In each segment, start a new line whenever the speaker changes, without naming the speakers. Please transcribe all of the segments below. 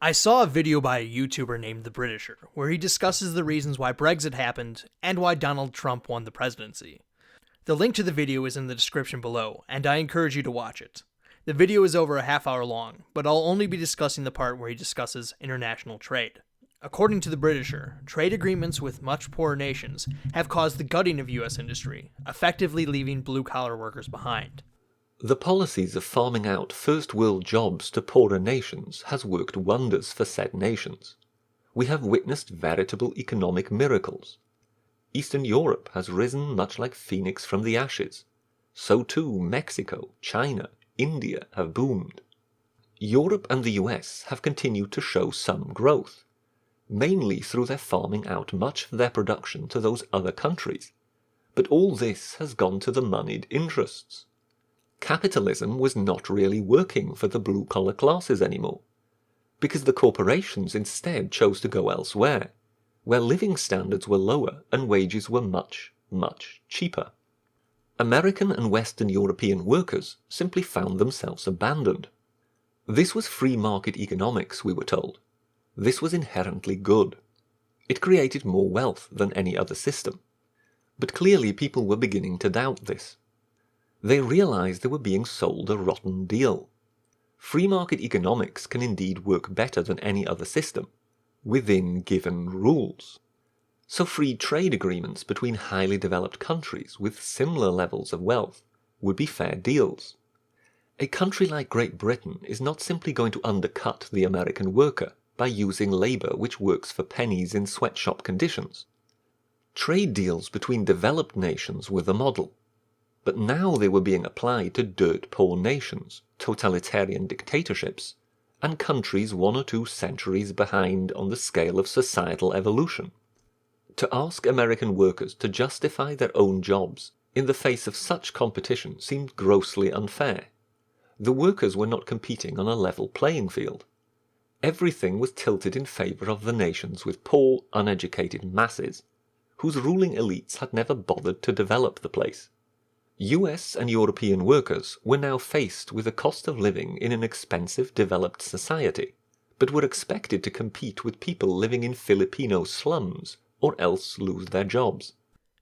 I saw a video by a YouTuber named The Britisher, where he discusses the reasons why Brexit happened and why Donald Trump won the presidency. The link to the video is in the description below, and I encourage you to watch it. The video is over a half hour long, but I'll only be discussing the part where he discusses international trade. According to The Britisher, trade agreements with much poorer nations have caused the gutting of US industry, effectively leaving blue-collar workers behind.
The policies of farming out first world jobs to poorer nations has worked wonders for said nations. We have witnessed veritable economic miracles. Eastern Europe has risen much like Phoenix from the ashes. So too Mexico, China, India have boomed. Europe and the US have continued to show some growth, mainly through their farming out much of their production to those other countries. But all this has gone to the moneyed interests. Capitalism was not really working for the blue-collar classes anymore, because the corporations instead chose to go elsewhere, where living standards were lower and wages were much, much cheaper. American and Western European workers simply found themselves abandoned. This was free market economics, we were told. This was inherently good. It created more wealth than any other system. But clearly people were beginning to doubt this. They realized they were being sold a rotten deal. Free market economics can indeed work better than any other system, within given rules. So free trade agreements between highly developed countries with similar levels of wealth would be fair deals. A country like Great Britain is not simply going to undercut the American worker by using labor which works for pennies in sweatshop conditions. Trade deals between developed nations were the model. But now they were being applied to dirt-poor nations, totalitarian dictatorships, and countries 1 or 2 centuries behind on the scale of societal evolution. To ask American workers to justify their own jobs in the face of such competition seemed grossly unfair. The workers were not competing on a level playing field. Everything was tilted in favor of the nations with poor, uneducated masses, whose ruling elites had never bothered to develop the place. US and European workers were now faced with the cost of living in an expensive developed society, but were expected to compete with people living in Filipino slums or else lose their jobs.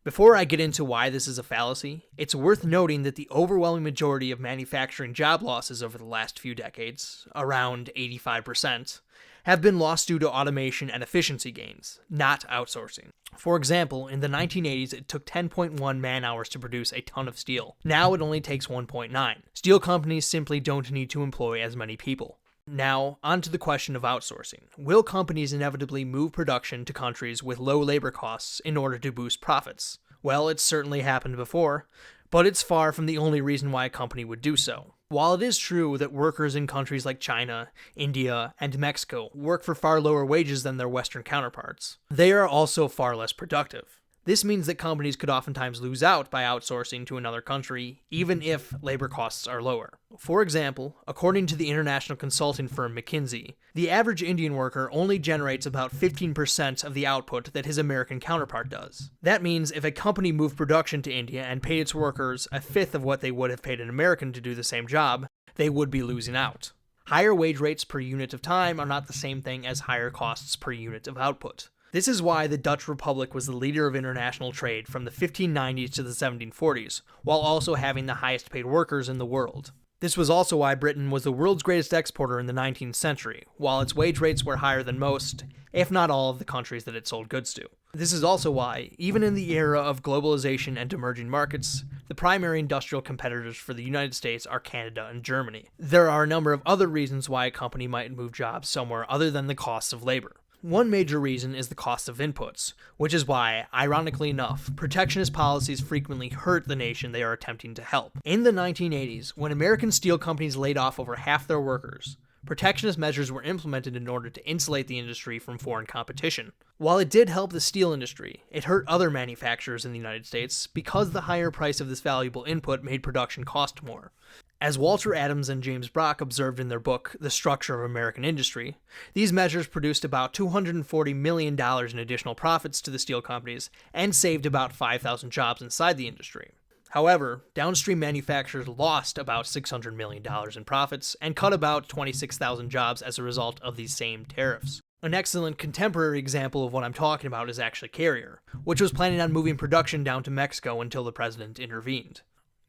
Before I get into why this is a fallacy, it's worth noting that the overwhelming majority of manufacturing job losses over the last few decades, around 85%, have been lost due to automation and efficiency gains, not outsourcing. For example, in the 1980s, it took 10.1 man-hours to produce a ton of steel. Now it only takes 1.9. Steel companies simply don't need to employ as many people. Now, on to the question of outsourcing. Will companies inevitably move production to countries with low labor costs in order to boost profits? Well, it's certainly happened before, but it's far from the only reason why a company would do so. While it is true that workers in countries like China, India, and Mexico work for far lower wages than their Western counterparts, they are also far less productive. This means that companies could oftentimes lose out by outsourcing to another country, even if labor costs are lower. For example, according to the international consulting firm McKinsey, the average Indian worker only generates about 15% of the output that his American counterpart does. That means if a company moved production to India and paid its workers a fifth of what they would have paid an American to do the same job, they would be losing out. Higher wage rates per unit of time are not the same thing as higher costs per unit of output. This is why the Dutch Republic was the leader of international trade from the 1590s to the 1740s, while also having the highest paid workers in the world. This was also why Britain was the world's greatest exporter in the 19th century, while its wage rates were higher than most, if not all, of the countries that it sold goods to. This is also why, even in the era of globalization and emerging markets, the primary industrial competitors for the United States are Canada and Germany. There are a number of other reasons why a company might move jobs somewhere other than the costs of labor. One major reason is the cost of inputs, which is why, ironically enough, protectionist policies frequently hurt the nation they are attempting to help. In the 1980s, when American steel companies laid off over half their workers, protectionist measures were implemented in order to insulate the industry from foreign competition. While it did help the steel industry, it hurt other manufacturers in the United States because the higher price of this valuable input made production cost more. As Walter Adams and James Brock observed in their book, The Structure of American Industry, these measures produced about $240 million in additional profits to the steel companies and saved about 5,000 jobs inside the industry. However, downstream manufacturers lost about $600 million in profits and cut about 26,000 jobs as a result of these same tariffs. An excellent contemporary example of what I'm talking about is actually Carrier, which was planning on moving production down to Mexico until the president intervened.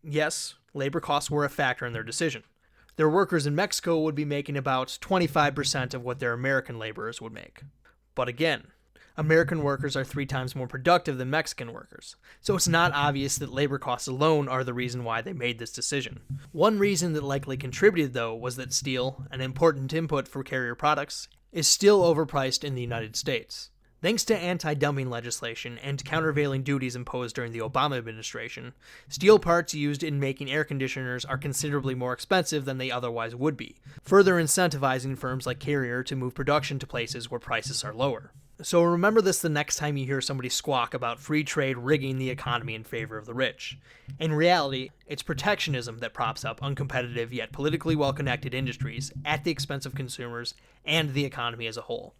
Yes, labor costs were a factor in their decision. Their workers in Mexico would be making about 25% of what their American laborers would make. But again, American workers are 3 times more productive than Mexican workers, so it's not obvious that labor costs alone are the reason why they made this decision. One reason that likely contributed, though, was that steel, an important input for Carrier products, is still overpriced in the United States. Thanks to anti-dumping legislation and countervailing duties imposed during the Obama administration, steel parts used in making air conditioners are considerably more expensive than they otherwise would be, further incentivizing firms like Carrier to move production to places where prices are lower. So remember this the next time you hear somebody squawk about free trade rigging the economy in favor of the rich. In reality, it's protectionism that props up uncompetitive yet politically well-connected industries at the expense of consumers and the economy as a whole.